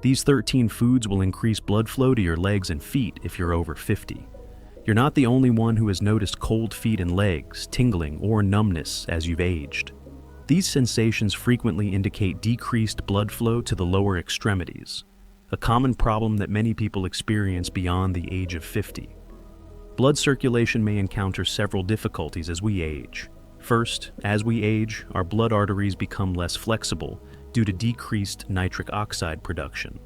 These 13 foods will increase blood flow to your legs and feet if you're over 50. You're not the only one who has noticed cold feet and legs, tingling, or numbness as you've aged. These sensations frequently indicate decreased blood flow to the lower extremities, a common problem that many people experience beyond the age of 50. Blood circulation may encounter several difficulties as we age. First, as we age, our blood arteries become less flexible due to decreased nitric oxide production,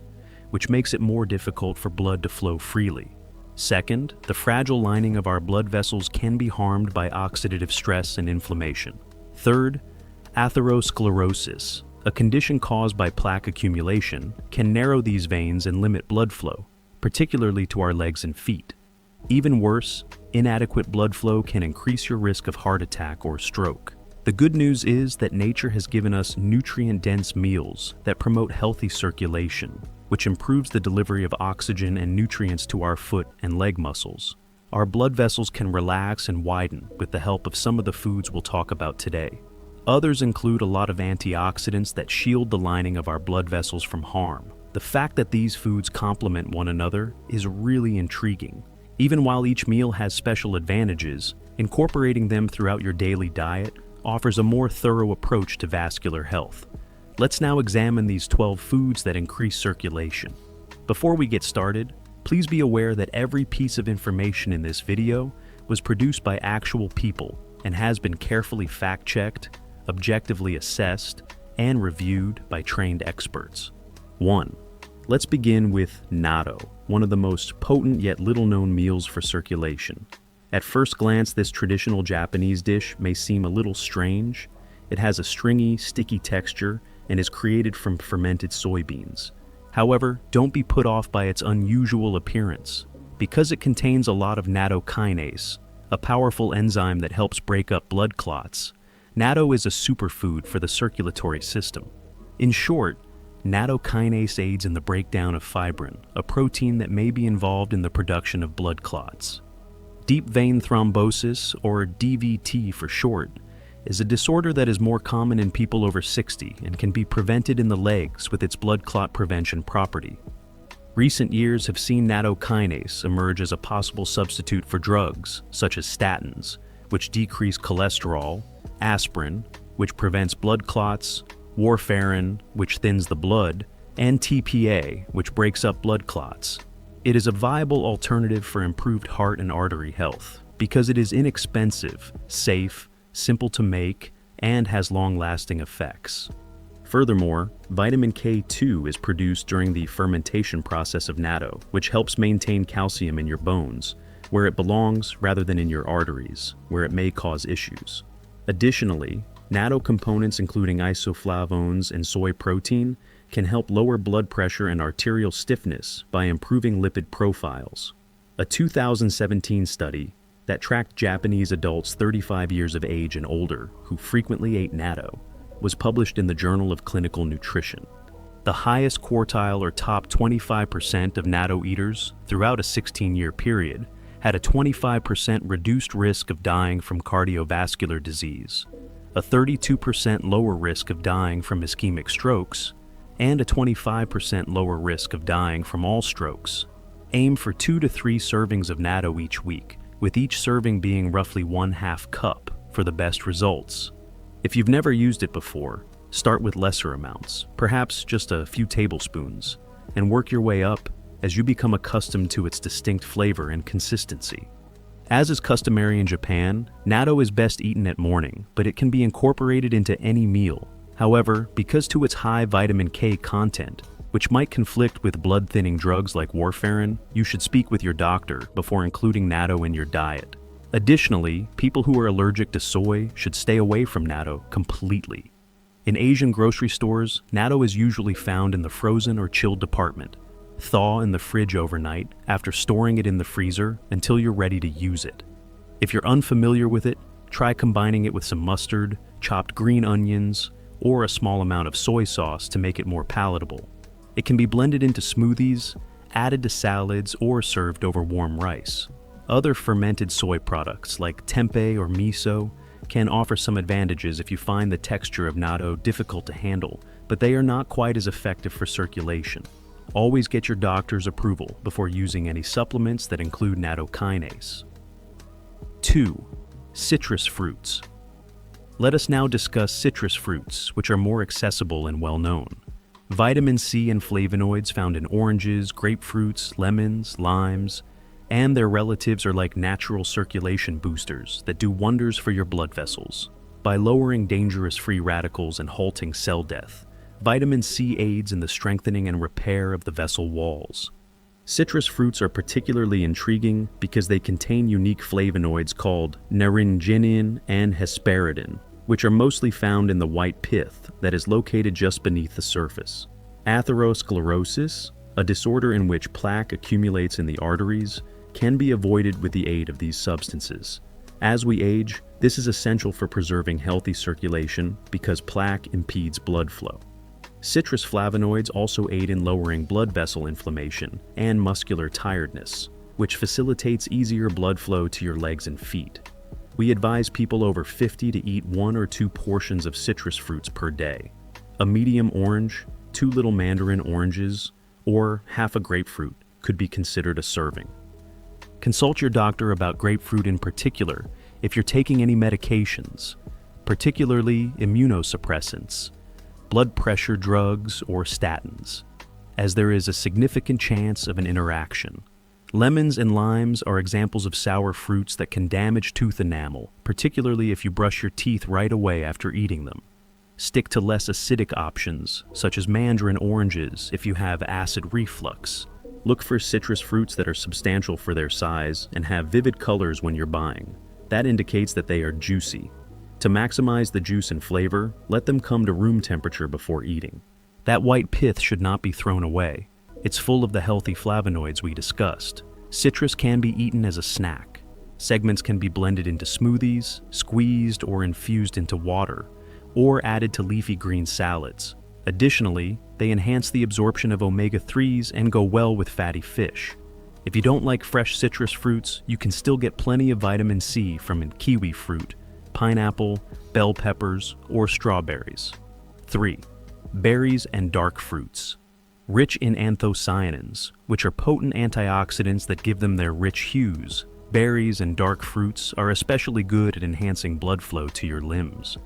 which makes it more difficult for blood to flow freely. Second, the fragile lining of our blood vessels can be harmed by oxidative stress and inflammation. Third, atherosclerosis, a condition caused by plaque accumulation, can narrow these veins and limit blood flow, particularly to our legs and feet. Even worse, inadequate blood flow can increase your risk of heart attack or stroke. The good news is that nature has given us nutrient-dense meals that promote healthy circulation, which improves the delivery of oxygen and nutrients to our foot and leg muscles. Our blood vessels can relax and widen with the help of some of the foods we'll talk about today. Others include a lot of antioxidants that shield the lining of our blood vessels from harm. The fact that these foods complement one another is really intriguing. Even while each meal has special advantages, incorporating them throughout your daily diet offers a more thorough approach to vascular health. Let's now examine these 12 foods that increase circulation. Before we get started, please be aware that every piece of information in this video was produced by actual people and has been carefully fact-checked, objectively assessed, and reviewed by trained experts. 1. Let's begin with natto, one of the most potent yet little-known meals for circulation. At first glance, this traditional Japanese dish may seem a little strange. It has a stringy, sticky texture and is created from fermented soybeans. However, don't be put off by its unusual appearance. Because it contains a lot of nattokinase, a powerful enzyme that helps break up blood clots, natto is a superfood for the circulatory system. In short, nattokinase aids in the breakdown of fibrin, a protein that may be involved in the production of blood clots. Deep vein thrombosis, or DVT for short, is a disorder that is more common in people over 60 and can be prevented in the legs with its blood clot prevention property. Recent years have seen nattokinase emerge as a possible substitute for drugs, such as statins, which decrease cholesterol, aspirin, which prevents blood clots, warfarin, which thins the blood, and TPA, which breaks up blood clots. It is a viable alternative for improved heart and artery health because it is inexpensive, safe, simple to make, and has long-lasting effects. Furthermore, vitamin K2 is produced during the fermentation process of natto, which helps maintain calcium in your bones, where it belongs rather than in your arteries, where it may cause issues. Additionally, natto components including isoflavones and soy protein can help lower blood pressure and arterial stiffness by improving lipid profiles. A 2017 study that tracked Japanese adults 35 years of age and older who frequently ate natto was published in the Journal of Clinical Nutrition. The highest quartile or top 25% of natto eaters throughout a 16-year period had a 25% reduced risk of dying from cardiovascular disease, a 32% lower risk of dying from ischemic strokes, and a 25% lower risk of dying from all strokes. Aim for 2 to 3 servings of natto each week, with each serving being roughly 1/2 cup for the best results. If you've never used it before, start with lesser amounts, perhaps just a few tablespoons, and work your way up as you become accustomed to its distinct flavor and consistency. As is customary in Japan, natto is best eaten at morning, but it can be incorporated into any meal. However, because to its high vitamin K content, which might conflict with blood-thinning drugs like warfarin, you should speak with your doctor before including natto in your diet. Additionally, people who are allergic to soy should stay away from natto completely. In Asian grocery stores, natto is usually found in the frozen or chilled department. Thaw in the fridge overnight after storing it in the freezer until you're ready to use it. If you're unfamiliar with it, try combining it with some mustard, chopped green onions, or a small amount of soy sauce to make it more palatable. It can be blended into smoothies, added to salads, or served over warm rice. Other fermented soy products like tempeh or miso can offer some advantages if you find the texture of natto difficult to handle, but they are not quite as effective for circulation. Always get your doctor's approval before using any supplements that include nattokinase. 2. Citrus fruits. Let us now discuss citrus fruits, which are more accessible and well-known. Vitamin C and flavonoids found in oranges, grapefruits, lemons, limes, and their relatives are like natural circulation boosters that do wonders for your blood vessels. By lowering dangerous free radicals and halting cell death, vitamin C aids in the strengthening and repair of the vessel walls. Citrus fruits are particularly intriguing because they contain unique flavonoids called naringenin and hesperidin, which are mostly found in the white pith that is located just beneath the surface. Atherosclerosis, a disorder in which plaque accumulates in the arteries, can be avoided with the aid of these substances. As we age, this is essential for preserving healthy circulation because plaque impedes blood flow. Citrus flavonoids also aid in lowering blood vessel inflammation and muscular tiredness, which facilitates easier blood flow to your legs and feet. We advise people over 50 to eat 1 or 2 portions of citrus fruits per day. A medium orange, 2 little mandarin oranges, or half a grapefruit could be considered a serving. Consult your doctor about grapefruit in particular if you're taking any medications, particularly immunosuppressants, blood pressure drugs, or statins, as there is a significant chance of an interaction. Lemons and limes are examples of sour fruits that can damage tooth enamel, particularly if you brush your teeth right away after eating them. Stick to less acidic options, such as mandarin oranges if you have acid reflux. Look for citrus fruits that are substantial for their size and have vivid colors when you're buying. That indicates that they are juicy. To maximize the juice and flavor, let them come to room temperature before eating. That white pith should not be thrown away. It's full of the healthy flavonoids we discussed. Citrus can be eaten as a snack. Segments can be blended into smoothies, squeezed or infused into water, or added to leafy green salads. Additionally, they enhance the absorption of omega-3s and go well with fatty fish. If you don't like fresh citrus fruits, you can still get plenty of vitamin C from kiwi fruit, pineapple, bell peppers, or strawberries. 3. Berries and dark fruits. Rich in anthocyanins, which are potent antioxidants that give them their rich hues, berries and dark fruits are especially good at enhancing blood flow to your limbs.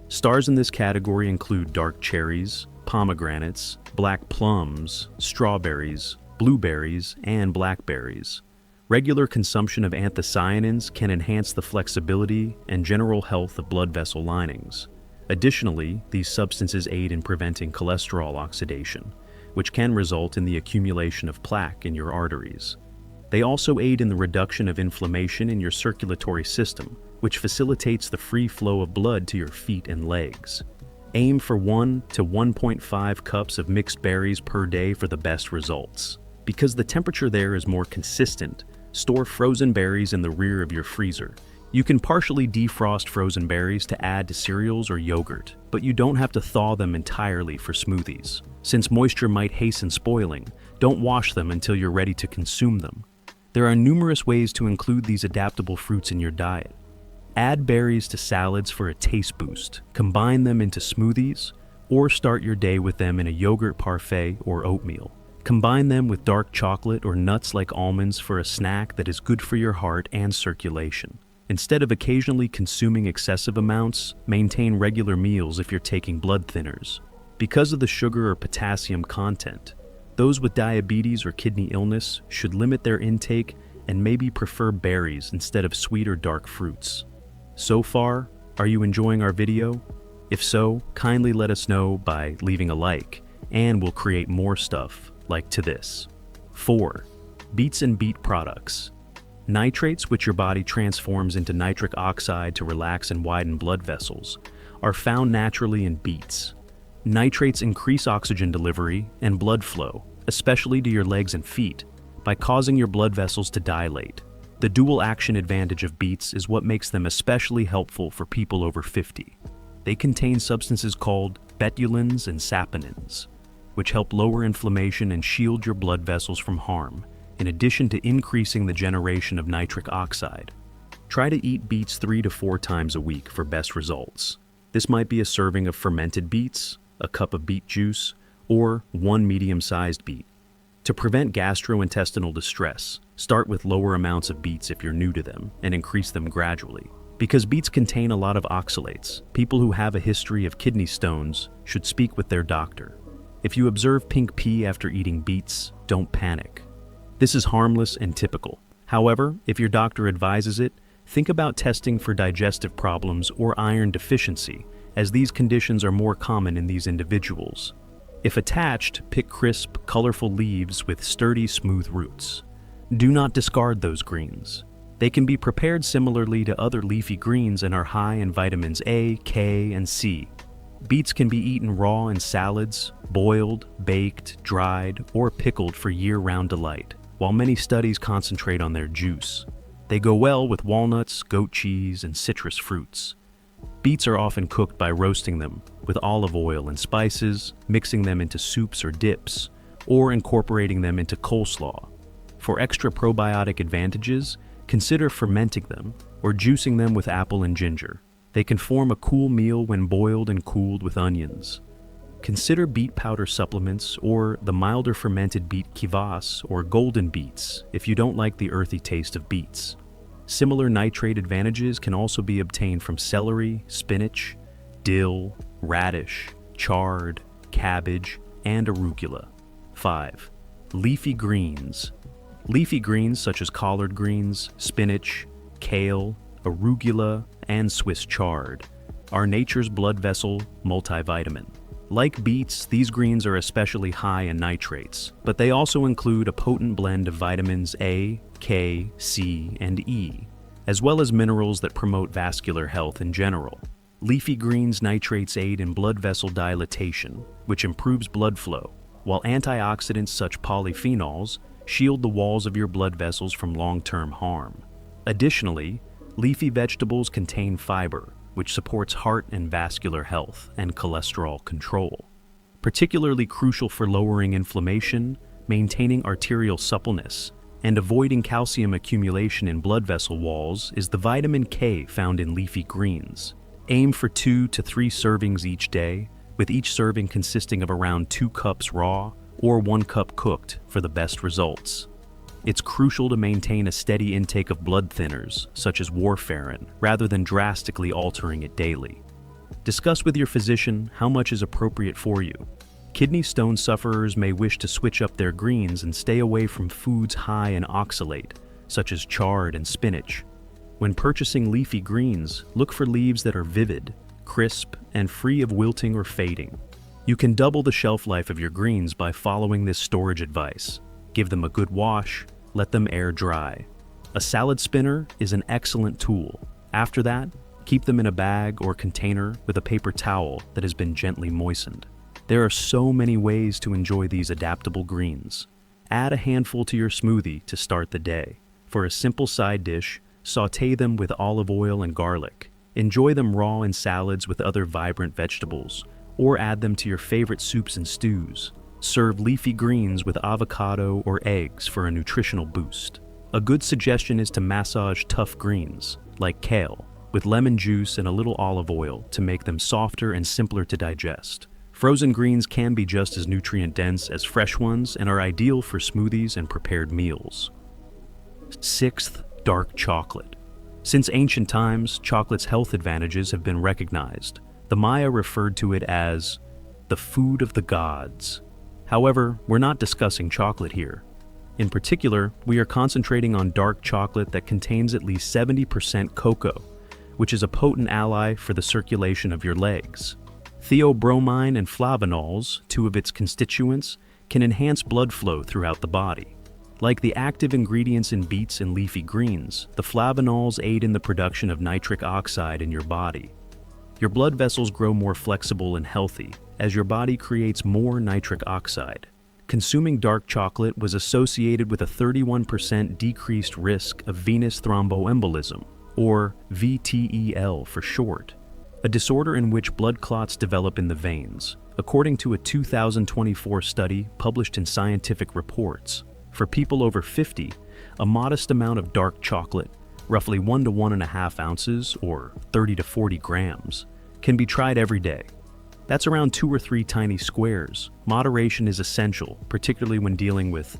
Stars in this category include dark cherries, pomegranates, black plums, strawberries, blueberries, and blackberries. Regular consumption of anthocyanins can enhance the flexibility and general health of blood vessel linings. Additionally, these substances aid in preventing cholesterol oxidation, which can result in the accumulation of plaque in your arteries. They also aid in the reduction of inflammation in your circulatory system, which facilitates the free flow of blood to your feet and legs. Aim for 1 to 1.5 cups of mixed berries per day for the best results. Because the temperature there is more consistent, store frozen berries in the rear of your freezer. You can partially defrost frozen berries to add to cereals or yogurt, but you don't have to thaw them entirely for smoothies. Since moisture might hasten spoiling, don't wash them until you're ready to consume them. There are numerous ways to include these adaptable fruits in your diet. Add berries to salads for a taste boost, combine them into smoothies, or start your day with them in a yogurt parfait or oatmeal. Combine them with dark chocolate or nuts like almonds for a snack that is good for your heart and circulation. Instead of occasionally consuming excessive amounts, maintain regular meals if you're taking blood thinners. Because of the sugar or potassium content, those with diabetes or kidney illness should limit their intake and maybe prefer berries instead of sweet or dark fruits. So far, are you enjoying our video? If so, kindly let us know by leaving a like, and we'll create more stuff like to this. 4. Beets and beet products. Nitrates, which your body transforms into nitric oxide to relax and widen blood vessels, are found naturally in beets. Nitrates increase oxygen delivery and blood flow, especially to your legs and feet, by causing your blood vessels to dilate. The dual action advantage of beets is what makes them especially helpful for people over 50. They contain substances called betulins and saponins, which help lower inflammation and shield your blood vessels from harm, in addition to increasing the generation of nitric oxide. Try to eat beets 3 to 4 times a week for best results. This might be a serving of fermented beets, a cup of beet juice, or 1 medium-sized beet. To prevent gastrointestinal distress, start with lower amounts of beets if you're new to them and increase them gradually. Because beets contain a lot of oxalates, people who have a history of kidney stones should speak with their doctor. If you observe pink pee after eating beets, don't panic. This is harmless and typical. However, if your doctor advises it, think about testing for digestive problems or iron deficiency, as these conditions are more common in these individuals. If attached, pick crisp, colorful leaves with sturdy, smooth roots. Do not discard those greens. They can be prepared similarly to other leafy greens and are high in vitamins A, K, and C. Beets can be eaten raw in salads, boiled, baked, dried, or pickled for year-round delight, while many studies concentrate on their juice. They go well with walnuts, goat cheese, and citrus fruits. Beets are often cooked by roasting them with olive oil and spices, mixing them into soups or dips, or incorporating them into coleslaw. For extra probiotic advantages, consider fermenting them or juicing them with apple and ginger. They can form a cool meal when boiled and cooled with onions. Consider beet powder supplements or the milder fermented beet kvass or golden beets if you don't like the earthy taste of beets. Similar nitrate advantages can also be obtained from celery, spinach, dill, radish, chard, cabbage, and arugula. 5. Leafy greens. Leafy greens such as collard greens, spinach, kale, arugula, and Swiss chard are nature's blood vessel multivitamin. Like beets, these greens are especially high in nitrates, but they also include a potent blend of vitamins A, K, C, and E, as well as minerals that promote vascular health in general. Leafy greens nitrates aid in blood vessel dilatation, which improves blood flow, while antioxidants such polyphenols shield the walls of your blood vessels from long-term harm. Additionally, leafy vegetables contain fiber, which supports heart and vascular health and cholesterol control. Particularly crucial for lowering inflammation, maintaining arterial suppleness, and avoiding calcium accumulation in blood vessel walls is the vitamin K found in leafy greens. Aim for 2 to 3 servings each day, with each serving consisting of around 2 cups raw or 1 cup cooked for the best results. It's crucial to maintain a steady intake of blood thinners, such as warfarin, rather than drastically altering it daily. Discuss with your physician how much is appropriate for you. Kidney stone sufferers may wish to switch up their greens and stay away from foods high in oxalate, such as chard and spinach. When purchasing leafy greens, look for leaves that are vivid, crisp, and free of wilting or fading. You can double the shelf life of your greens by following this storage advice. Give them a good wash, let them air dry. A salad spinner is an excellent tool. After that, keep them in a bag or container with a paper towel that has been gently moistened. There are so many ways to enjoy these adaptable greens. Add a handful to your smoothie to start the day. For a simple side dish, sauté them with olive oil and garlic. Enjoy them raw in salads with other vibrant vegetables, or add them to your favorite soups and stews. Serve leafy greens with avocado or eggs for a nutritional boost. A good suggestion is to massage tough greens, like kale, with lemon juice and a little olive oil to make them softer and simpler to digest. Frozen greens can be just as nutrient-dense as fresh ones and are ideal for smoothies and prepared meals. 6th, dark chocolate. Since ancient times, chocolate's health advantages have been recognized. The Maya referred to it as the food of the gods. However, we're not discussing chocolate here. In particular, we are concentrating on dark chocolate that contains at least 70% cocoa, which is a potent ally for the circulation of your legs. Theobromine and flavanols, 2 of its constituents, can enhance blood flow throughout the body. Like the active ingredients in beets and leafy greens, the flavanols aid in the production of nitric oxide in your body. Your blood vessels grow more flexible and healthy as your body creates more nitric oxide. Consuming dark chocolate was associated with a 31% decreased risk of venous thromboembolism, or VTEL for short, a disorder in which blood clots develop in the veins, according to a 2024 study published in Scientific Reports. For people over 50, a modest amount of dark chocolate, roughly 1 to 1.5 ounces or 30 to 40 grams, can be tried every day. That's around 2 or 3 tiny squares. Moderation is essential, particularly when dealing with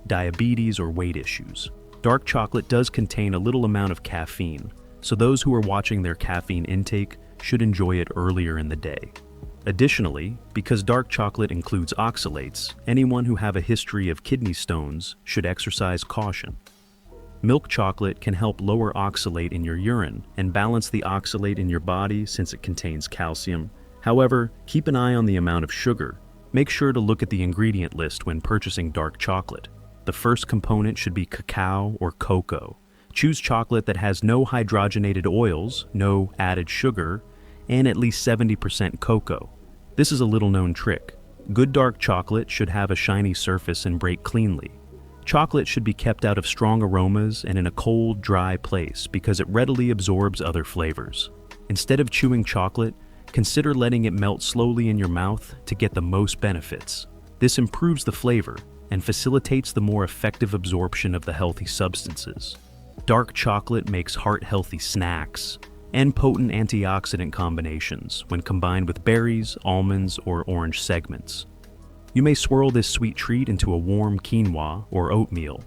diabetes or weight issues. Dark chocolate does contain a little amount of caffeine, so those who are watching their caffeine intake should enjoy it earlier in the day. Additionally, because dark chocolate includes oxalates, anyone who have a history of kidney stones should exercise caution. Milk chocolate can help lower oxalate in your urine and balance the oxalate in your body since it contains calcium. However, keep an eye on the amount of sugar. Make sure to look at the ingredient list when purchasing dark chocolate. The first component should be cacao or cocoa. Choose chocolate that has no hydrogenated oils, no added sugar, and at least 70% cocoa. This is a little-known trick. Good dark chocolate should have a shiny surface and break cleanly. Chocolate should be kept out of strong aromas and in a cold, dry place because it readily absorbs other flavors. Instead of chewing chocolate, consider letting it melt slowly in your mouth to get the most benefits. This improves the flavor and facilitates the more effective absorption of the healthy substances. Dark chocolate makes heart-healthy snacks and potent antioxidant combinations when combined with berries, almonds, or orange segments. You may swirl this sweet treat into a warm quinoa or oatmeal,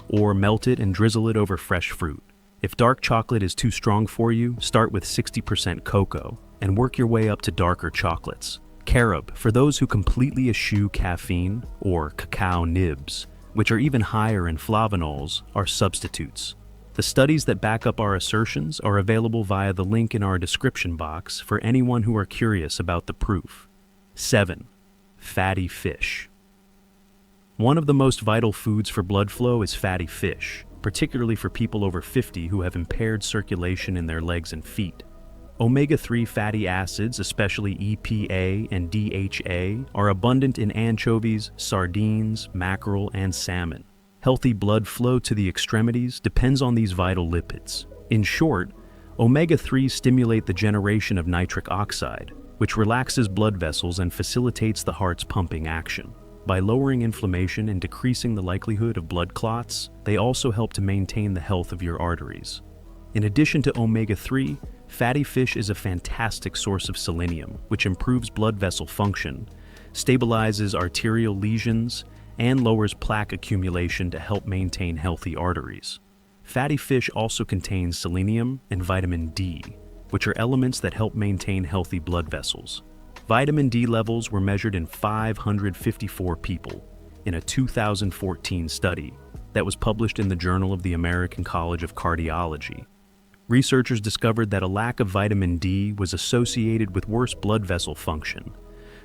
or melt it and drizzle it over fresh fruit. If dark chocolate is too strong for you, start with 60% cocoa and work your way up to darker chocolates. Carob, for those who completely eschew caffeine, or cacao nibs, which are even higher in flavonols, are substitutes. The studies that back up our assertions are available via the link in our description box for anyone who are curious about the proof. 7. Fatty fish. One of the most vital foods for blood flow is fatty fish, particularly for people over 50 who have impaired circulation in their legs and feet. Omega-3 fatty acids, especially EPA and DHA, are abundant in anchovies, sardines, mackerel, and salmon. Healthy blood flow to the extremities depends on these vital lipids. In short, omega-3s stimulate the generation of nitric oxide, which relaxes blood vessels and facilitates the heart's pumping action. By lowering inflammation and decreasing the likelihood of blood clots, they also help to maintain the health of your arteries. In addition to omega-3, fatty fish is a fantastic source of selenium, which improves blood vessel function, stabilizes arterial lesions, and lowers plaque accumulation to help maintain healthy arteries. Fatty fish also contains selenium and vitamin D, which are elements that help maintain healthy blood vessels. Vitamin D levels were measured in 554 people in a 2014 study that was published in the Journal of the American College of Cardiology. Researchers discovered that a lack of vitamin D was associated with worse blood vessel function,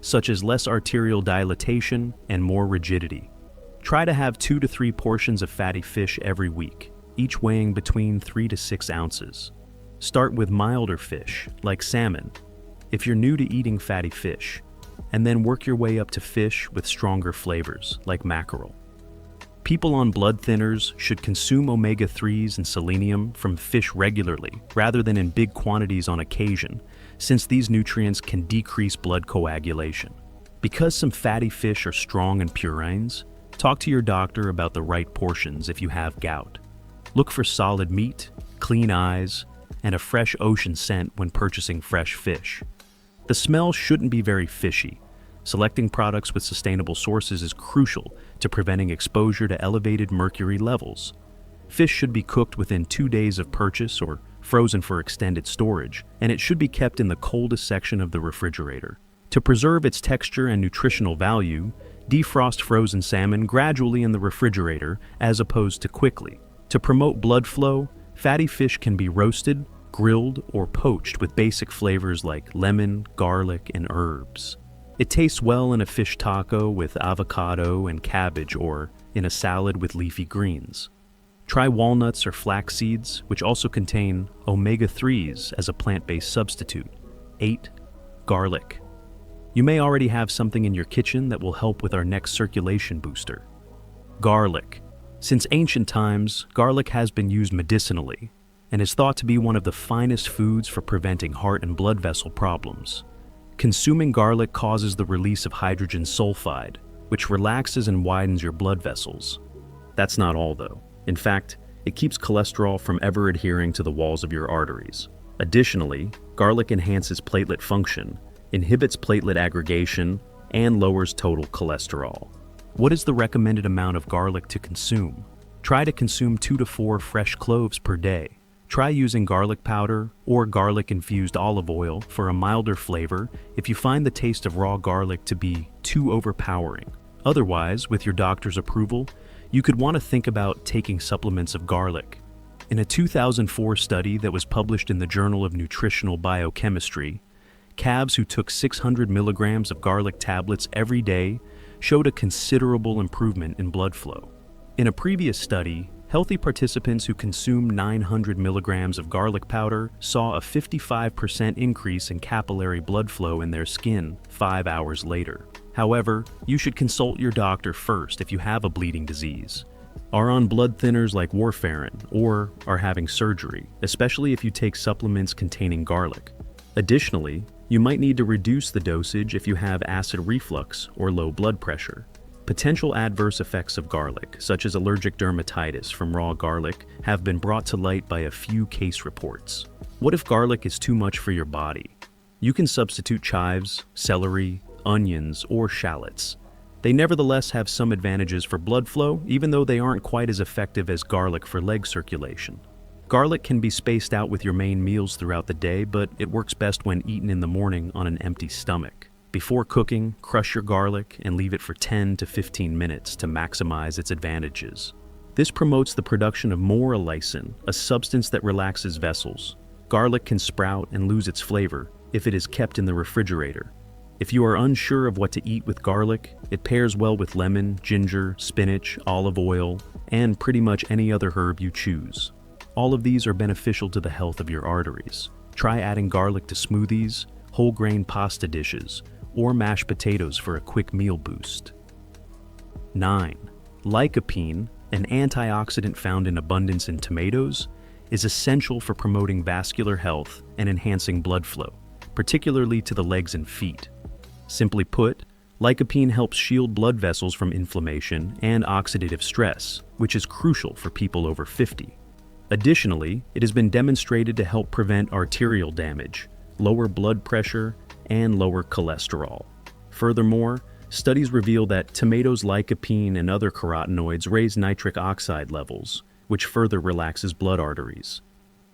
such as less arterial dilatation and more rigidity. Try to have 2 to 3 portions of fatty fish every week, each weighing between 3 to 6 ounces. Start with milder fish, like salmon, if you're new to eating fatty fish, and then work your way up to fish with stronger flavors, like mackerel. People on blood thinners should consume omega-3s and selenium from fish regularly, rather than in big quantities on occasion, since these nutrients can decrease blood coagulation. Because some fatty fish are strong in purines, talk to your doctor about the right portions if you have gout. Look for solid meat, clean eyes, and a fresh ocean scent when purchasing fresh fish. The smell shouldn't be very fishy. Selecting products with sustainable sources is crucial to preventing exposure to elevated mercury levels. Fish should be cooked within 2 days of purchase or frozen for extended storage, and it should be kept in the coldest section of the refrigerator. To preserve its texture and nutritional value, defrost frozen salmon gradually in the refrigerator as opposed to quickly. To promote blood flow, fatty fish can be roasted, grilled, or poached with basic flavors like lemon, garlic, and herbs. It tastes well in a fish taco with avocado and cabbage or in a salad with leafy greens. Try walnuts or flax seeds, which also contain omega-3s as a plant-based substitute. 8. Garlic. You may already have something in your kitchen that will help with our next circulation booster. Garlic. Since ancient times, garlic has been used medicinally and is thought to be one of the finest foods for preventing heart and blood vessel problems. Consuming garlic causes the release of hydrogen sulfide, which relaxes and widens your blood vessels. That's not all, though. In fact, it keeps cholesterol from ever adhering to the walls of your arteries. Additionally, garlic enhances platelet function inhibits platelet aggregation, and lowers total cholesterol. What is the recommended amount of garlic to consume? Try to consume 2 to 4 fresh cloves per day. Try using garlic powder or garlic-infused olive oil for a milder flavor if you find the taste of raw garlic to be too overpowering. Otherwise, with your doctor's approval, you could want to think about taking supplements of garlic. In a 2004 study that was published in the Journal of Nutritional Biochemistry, calves who took 600 milligrams of garlic tablets every day showed a considerable improvement in blood flow. In a previous study, healthy participants who consumed 900 milligrams of garlic powder saw a 55% increase in capillary blood flow in their skin 5 hours later. However, you should consult your doctor first if you have a bleeding disease, are on blood thinners like warfarin, or are having surgery, especially if you take supplements containing garlic. Additionally, you might need to reduce the dosage if you have acid reflux or low blood pressure. Potential adverse effects of garlic, such as allergic dermatitis from raw garlic, have been brought to light by a few case reports. What if garlic is too much for your body? You can substitute chives, celery, onions, or shallots. They nevertheless have some advantages for blood flow, even though they aren't quite as effective as garlic for leg circulation. Garlic can be spaced out with your main meals throughout the day, but it works best when eaten in the morning on an empty stomach. Before cooking, crush your garlic and leave it for 10 to 15 minutes to maximize its advantages. This promotes the production of more allicin, a substance that relaxes vessels. Garlic can sprout and lose its flavor if it is kept in the refrigerator. If you are unsure of what to eat with garlic, it pairs well with lemon, ginger, spinach, olive oil, and pretty much any other herb you choose. All of these are beneficial to the health of your arteries. Try adding garlic to smoothies, whole grain pasta dishes, or mashed potatoes for a quick meal boost. 9. Lycopene, an antioxidant found in abundance in tomatoes, is essential for promoting vascular health and enhancing blood flow, particularly to the legs and feet. Simply put, lycopene helps shield blood vessels from inflammation and oxidative stress, which is crucial for people over 50. Additionally, it has been demonstrated to help prevent arterial damage, lower blood pressure, and lower cholesterol. Furthermore, studies reveal that tomatoes' lycopene and other carotenoids raise nitric oxide levels, which further relaxes blood arteries.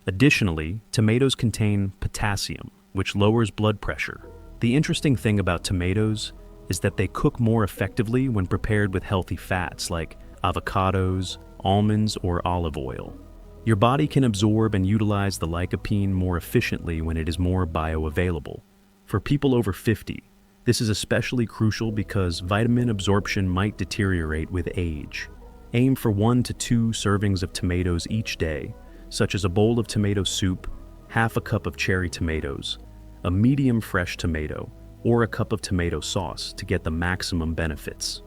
Additionally, tomatoes contain potassium, which lowers blood pressure. The interesting thing about tomatoes is that they cook more effectively when prepared with healthy fats like avocados, almonds, or olive oil. Your body can absorb and utilize the lycopene more efficiently when it is more bioavailable. For people over 50, this is especially crucial because vitamin absorption might deteriorate with age. Aim for 1 to 2 servings of tomatoes each day, such as a bowl of tomato soup, half a cup of cherry tomatoes, a medium fresh tomato, or a cup of tomato sauce to get the maximum benefits.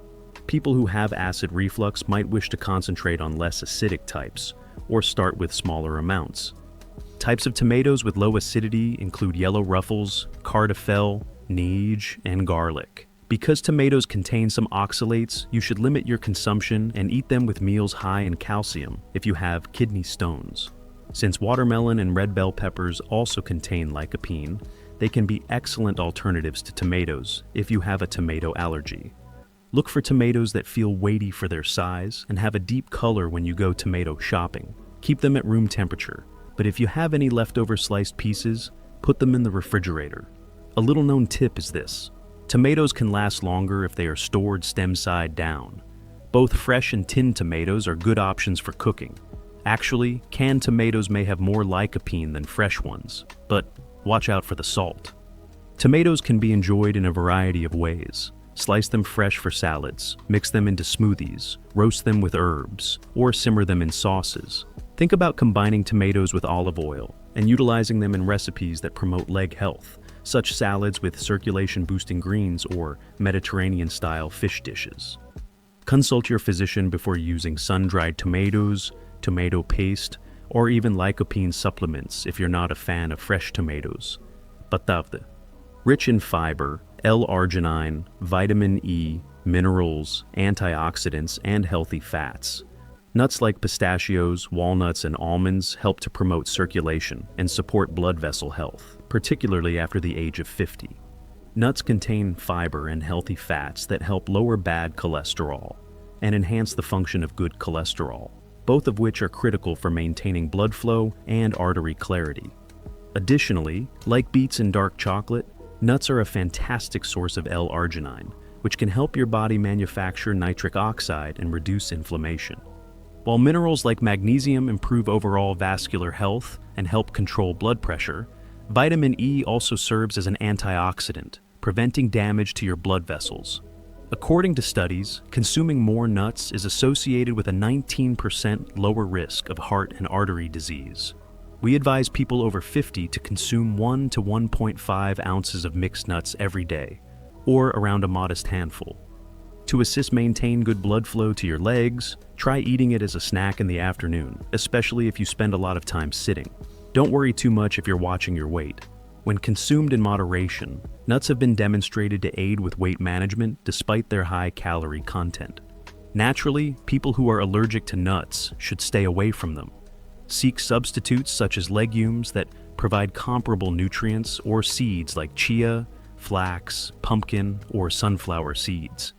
People who have acid reflux might wish to concentrate on less acidic types, or start with smaller amounts. Types of tomatoes with low acidity include yellow ruffles, cardafel, neige, and garlic. Because tomatoes contain some oxalates, you should limit your consumption and eat them with meals high in calcium if you have kidney stones. Since watermelon and red bell peppers also contain lycopene, they can be excellent alternatives to tomatoes if you have a tomato allergy. Look for tomatoes that feel weighty for their size and have a deep color when you go tomato shopping. Keep them at room temperature, but if you have any leftover sliced pieces, put them in the refrigerator. A little known tip is this: tomatoes can last longer if they are stored stem side down. Both fresh and tinned tomatoes are good options for cooking. Actually, canned tomatoes may have more lycopene than fresh ones, but watch out for the salt. Tomatoes can be enjoyed in a variety of ways. Slice them fresh for salads, mix them into smoothies, roast them with herbs, or simmer them in sauces. Think about combining tomatoes with olive oil and utilizing them in recipes that promote leg health, such salads with circulation-boosting greens or Mediterranean-style fish dishes. Consult your physician before using sun-dried tomatoes, tomato paste, or even lycopene supplements if you're not a fan of fresh tomatoes. Batavde. Rich in fiber, L-arginine, vitamin E, minerals, antioxidants, and healthy fats. Nuts like pistachios, walnuts, and almonds help to promote circulation and support blood vessel health, particularly after the age of 50. Nuts contain fiber and healthy fats that help lower bad cholesterol and enhance the function of good cholesterol, both of which are critical for maintaining blood flow and artery clarity. Additionally, like beets and dark chocolate, nuts are a fantastic source of L-arginine, which can help your body manufacture nitric oxide and reduce inflammation. While minerals like magnesium improve overall vascular health and help control blood pressure, vitamin E also serves as an antioxidant, preventing damage to your blood vessels. According to studies, consuming more nuts is associated with a 19% lower risk of heart and artery disease. We advise people over 50 to consume 1 to 1.5 ounces of mixed nuts every day, or around a modest handful. To assist maintain good blood flow to your legs, try eating it as a snack in the afternoon, especially if you spend a lot of time sitting. Don't worry too much if you're watching your weight. When consumed in moderation, nuts have been demonstrated to aid with weight management despite their high calorie content. Naturally, people who are allergic to nuts should stay away from them. Seek substitutes such as legumes that provide comparable nutrients or seeds like chia, flax, pumpkin, or sunflower seeds.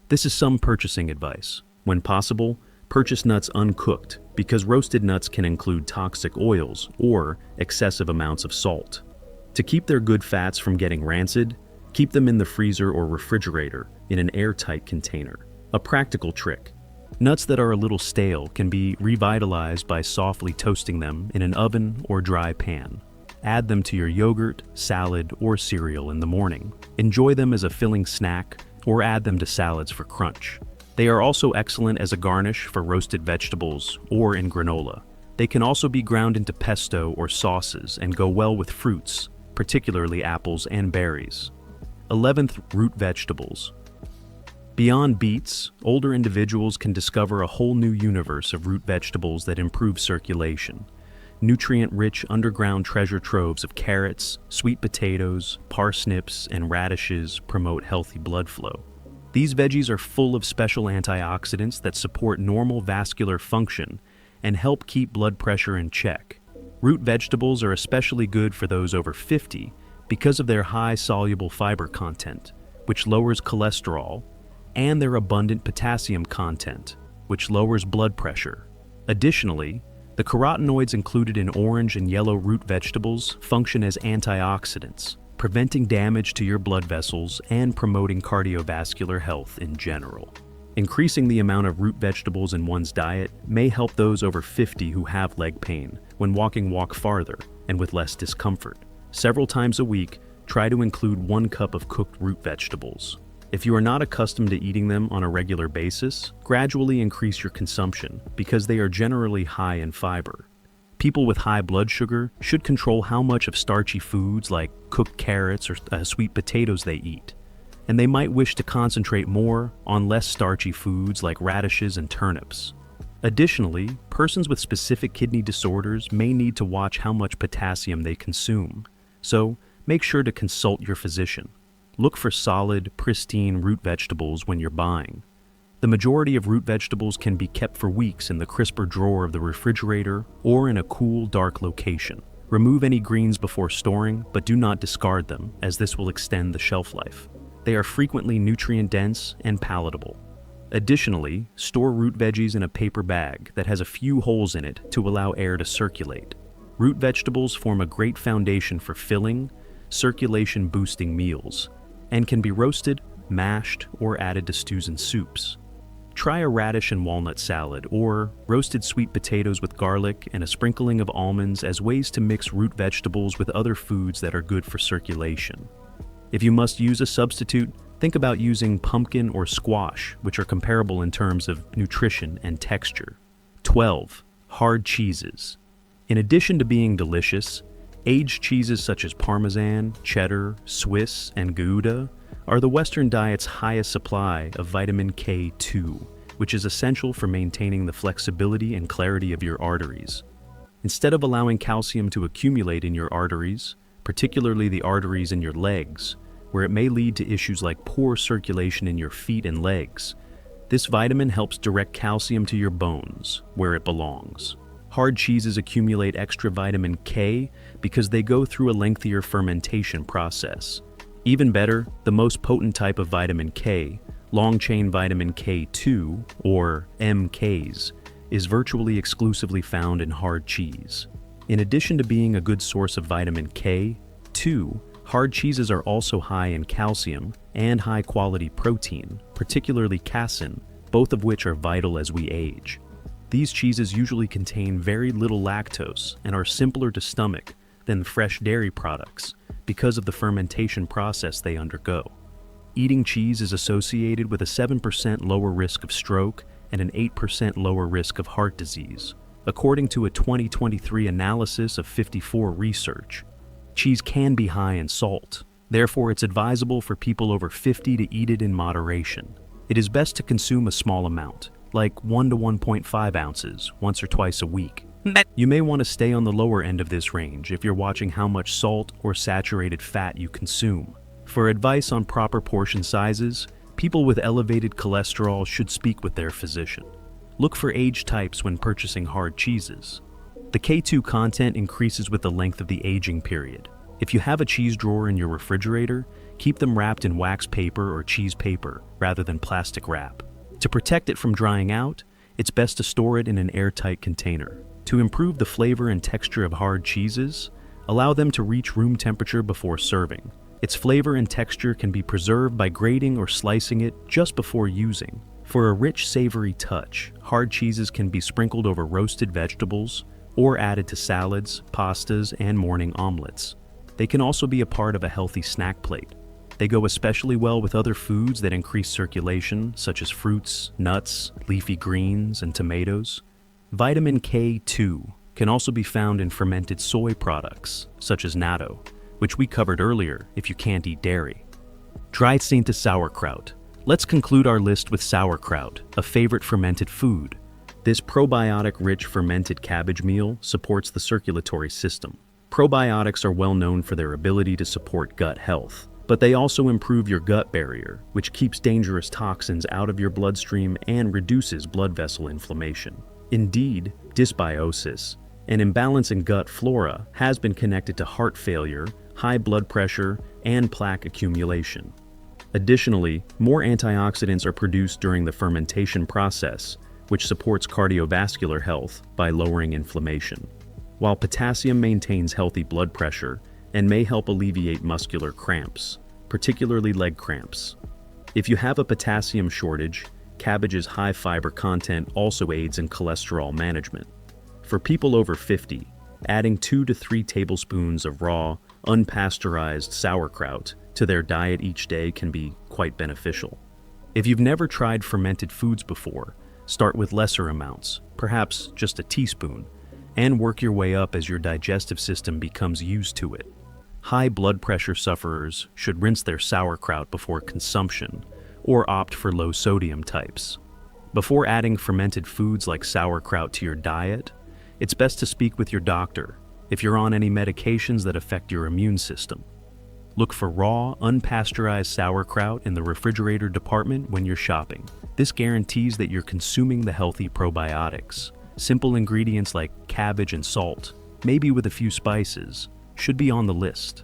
This is some purchasing advice. When possible, purchase nuts uncooked because roasted nuts can include toxic oils or excessive amounts of salt. To keep their good fats from getting rancid, keep them in the freezer or refrigerator in an airtight container. A practical trick: nuts that are a little stale can be revitalized by softly toasting them in an oven or dry pan. Add them to your yogurt, salad, or cereal in the morning. Enjoy them as a filling snack or add them to salads for crunch. They are also excellent as a garnish for roasted vegetables or in granola. They can also be ground into pesto or sauces and go well with fruits, particularly apples and berries. 11th, root vegetables. Beyond beets, older individuals can discover a whole new universe of root vegetables that improve circulation. Nutrient-rich underground treasure troves of carrots, sweet potatoes, parsnips, and radishes promote healthy blood flow. These veggies are full of special antioxidants that support normal vascular function and help keep blood pressure in check. Root vegetables are especially good for those over 50 because of their high soluble fiber content, which lowers cholesterol, and their abundant potassium content, which lowers blood pressure. Additionally, the carotenoids included in orange and yellow root vegetables function as antioxidants, preventing damage to your blood vessels and promoting cardiovascular health in general. Increasing the amount of root vegetables in one's diet may help those over 50 who have leg pain when walk farther and with less discomfort. Several times a week, try to include 1 cup of cooked root vegetables. If you are not accustomed to eating them on a regular basis, gradually increase your consumption because they are generally high in fiber. People with high blood sugar should control how much of starchy foods like cooked carrots or sweet potatoes they eat, and they might wish to concentrate more on less starchy foods like radishes and turnips. Additionally, persons with specific kidney disorders may need to watch how much potassium they consume, so make sure to consult your physician. Look for solid, pristine root vegetables when you're buying. The majority of root vegetables can be kept for weeks in the crisper drawer of the refrigerator or in a cool, dark location. Remove any greens before storing, but do not discard them, as this will extend the shelf life. They are frequently nutrient-dense and palatable. Additionally, store root veggies in a paper bag that has a few holes in it to allow air to circulate. Root vegetables form a great foundation for filling, circulation-boosting meals, and can be roasted, mashed, or added to stews and soups. Try a radish and walnut salad or roasted sweet potatoes with garlic and a sprinkling of almonds as ways to mix root vegetables with other foods that are good for circulation. If you must use a substitute, think about using pumpkin or squash, which are comparable in terms of nutrition and texture. 12. Hard cheeses. In addition to being delicious, aged cheeses such as Parmesan, cheddar, Swiss, and Gouda are the Western diet's highest supply of vitamin K2, which is essential for maintaining the flexibility and clarity of your arteries. Instead of allowing calcium to accumulate in your arteries, particularly the arteries in your legs, where it may lead to issues like poor circulation in your feet and legs, this vitamin helps direct calcium to your bones, where it belongs. Hard cheeses accumulate extra vitamin K because they go through a lengthier fermentation process. Even better, the most potent type of vitamin K, long-chain vitamin K2, or MKs, is virtually exclusively found in hard cheese. In addition to being a good source of vitamin K2, hard cheeses are also high in calcium and high-quality protein, particularly casein, both of which are vital as we age. These cheeses usually contain very little lactose and are simpler to stomach than fresh dairy products because of the fermentation process they undergo. Eating cheese is associated with a 7% lower risk of stroke and an 8% lower risk of heart disease, according to a 2023 analysis of 54 research. Cheese can be high in salt, therefore it's advisable for people over 50 to eat it in moderation. It is best to consume a small amount, like 1 to 1.5 ounces, once or twice a week. You may want to stay on the lower end of this range if you're watching how much salt or saturated fat you consume. For advice on proper portion sizes, people with elevated cholesterol should speak with their physician. Look for age types when purchasing hard cheeses. The K2 content increases with the length of the aging period. If you have a cheese drawer in your refrigerator, keep them wrapped in wax paper or cheese paper rather than plastic wrap. To protect it from drying out, it's best to store it in an airtight container. To improve the flavor and texture of hard cheeses, allow them to reach room temperature before serving. Its flavor and texture can be preserved by grating or slicing it just before using. For a rich, savory touch, hard cheeses can be sprinkled over roasted vegetables or added to salads, pastas, and morning omelets. They can also be a part of a healthy snack plate. They go especially well with other foods that increase circulation, such as fruits, nuts, leafy greens, and tomatoes. Vitamin K2 can also be found in fermented soy products, such as natto, which we covered earlier if you can't eat dairy. Dried into sauerkraut. Let's conclude our list with sauerkraut, a favorite fermented food. This probiotic-rich fermented cabbage meal supports the circulatory system. Probiotics are well known for their ability to support gut health, but they also improve your gut barrier, which keeps dangerous toxins out of your bloodstream and reduces blood vessel inflammation. Indeed, dysbiosis, an imbalance in gut flora, has been connected to heart failure, high blood pressure, and plaque accumulation. Additionally, more antioxidants are produced during the fermentation process, which supports cardiovascular health by lowering inflammation, while potassium maintains healthy blood pressure and may help alleviate muscular cramps, particularly leg cramps. If you have a potassium shortage, cabbage's high fiber content also aids in cholesterol management. For people over 50, adding 2 to 3 tablespoons of raw, unpasteurized sauerkraut to their diet each day can be quite beneficial. If you've never tried fermented foods before, start with lesser amounts, perhaps just a teaspoon, and work your way up as your digestive system becomes used to it. High blood pressure sufferers should rinse their sauerkraut before consumption, or opt for low sodium types. Before adding fermented foods like sauerkraut to your diet, it's best to speak with your doctor if you're on any medications that affect your immune system. Look for raw, unpasteurized sauerkraut in the refrigerator department when you're shopping. This guarantees that you're consuming the healthy probiotics. Simple ingredients like cabbage and salt, maybe with a few spices, should be on the list.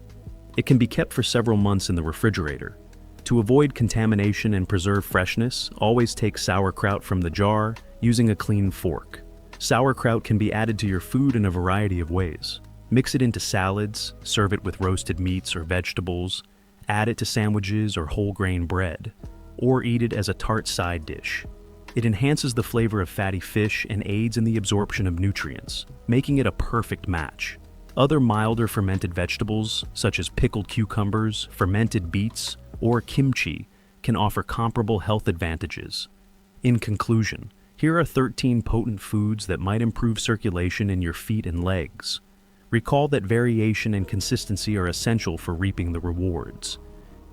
It can be kept for several months in the refrigerator. To avoid contamination and preserve freshness, always take sauerkraut from the jar using a clean fork. Sauerkraut can be added to your food in a variety of ways. Mix it into salads, serve it with roasted meats or vegetables, add it to sandwiches or whole grain bread, or eat it as a tart side dish. It enhances the flavor of fatty fish and aids in the absorption of nutrients, making it a perfect match. Other milder fermented vegetables, such as pickled cucumbers, fermented beets, or kimchi, can offer comparable health advantages. In conclusion, here are 13 potent foods that might improve circulation in your feet and legs. Recall that variation and consistency are essential for reaping the rewards.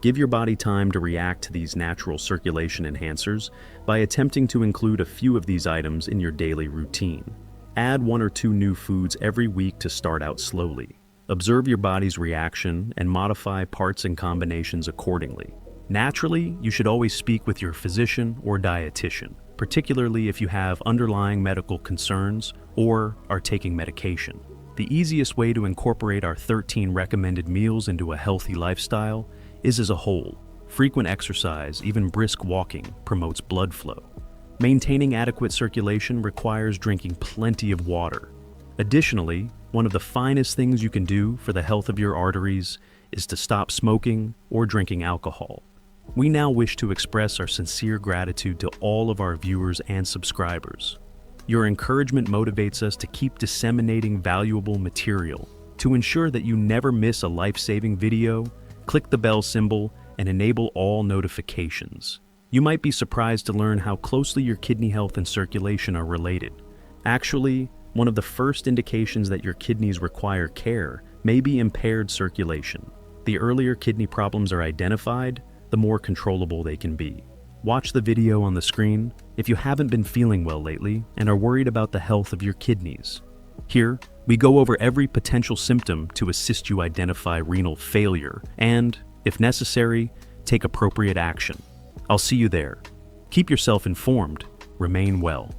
Give your body time to react to these natural circulation enhancers by attempting to include a few of these items in your daily routine. Add 1 or 2 new foods every week to start out slowly. Observe your body's reaction and modify parts and combinations accordingly. Naturally, you should always speak with your physician or dietitian, particularly if you have underlying medical concerns or are taking medication. The easiest way to incorporate our 13 recommended meals into a healthy lifestyle is as a whole. Frequent exercise, even brisk walking, promotes blood flow. Maintaining adequate circulation requires drinking plenty of water. Additionally, one of the finest things you can do for the health of your arteries is to stop smoking or drinking alcohol. We now wish to express our sincere gratitude to all of our viewers and subscribers. Your encouragement motivates us to keep disseminating valuable material. To ensure that you never miss a life-saving video, click the bell symbol and enable all notifications. You might be surprised to learn how closely your kidney health and circulation are related. Actually, one of the first indications that your kidneys require care may be impaired circulation. The earlier kidney problems are identified, the more controllable they can be. Watch the video on the screen if you haven't been feeling well lately and are worried about the health of your kidneys. Here, we go over every potential symptom to assist you identify renal failure and, if necessary, take appropriate action. I'll see you there. Keep yourself informed. Remain well.